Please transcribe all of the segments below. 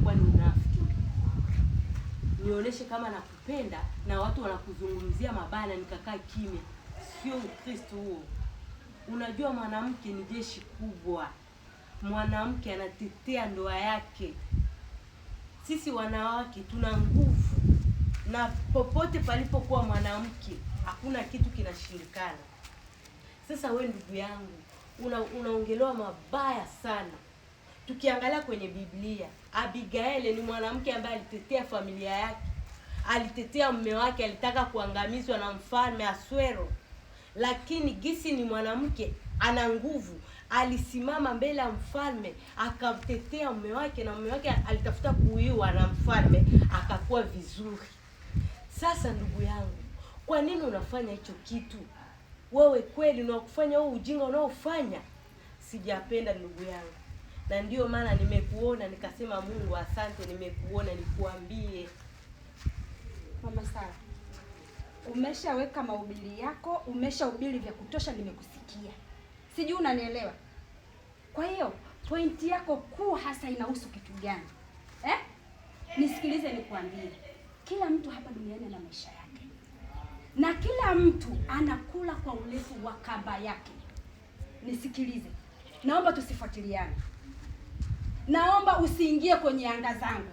itakuwa ni unafiki. Nionyeshe kama nakupenda na watu wanakuzungumzia mabaya nikakaa kimya. Sio Ukristo huo. Unajua mwanamke ni jeshi kubwa. Mwanamke anatetea ndoa yake. Sisi wanawake tuna nguvu, na popote palipokuwa mwanamke hakuna kitu kinashindikana. Sasa we ndugu yangu, unaongelewa mabaya sana. Tukiangalia kwenye Biblia, Abigaili ni mwanamke ambaye alitetea familia yake. Alitetea mume wake, alitaka kuangamizwa na mfalme Asuero. Lakini gisi ni mwanamke ana nguvu, alisimama mbele ya mfalme akamtetea mume wake, na mume wake alitafuta kuuiwa na mfalme, akakuwa vizuri. Sasa ndugu yangu, kwa nini unafanya hicho kitu? Wewe kweli unakufanya huo ujinga unaofanya? Sijapenda ndugu yangu. Na ndio maana nimekuona nikasema Mungu asante, nimekuona nikuambie. Mama Sara, umeshaweka mahubiri yako, umeshahubiri vya kutosha, nimekusikia. Sijui unanielewa. Kwa hiyo pointi yako kuu hasa inahusu kitu gani? Nisikilize nikuambie. Kila mtu hapa duniani ana maisha yake. Na kila mtu anakula kwa urefu wa kamba yake. Nisikilize. Naomba tusifuatiliane. Naomba usiingie kwenye anga zangu.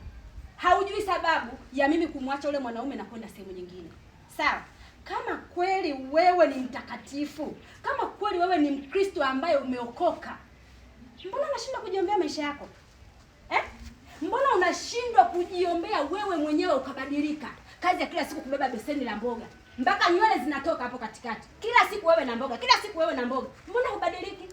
Haujui sababu ya mimi kumwacha yule mwanaume na kwenda sehemu nyingine. Sawa? Kama kweli wewe ni mtakatifu, kama kweli wewe ni Mkristo ambaye umeokoka, mbona unashindwa kujiombea maisha yako? Mbona unashindwa kujiombea wewe mwenyewe ukabadilika? Kazi ya kila siku kubeba beseni la mboga, mpaka nywele zinatoka hapo katikati. Kila siku wewe na mboga, kila siku wewe na mboga. Mbona hubadiliki?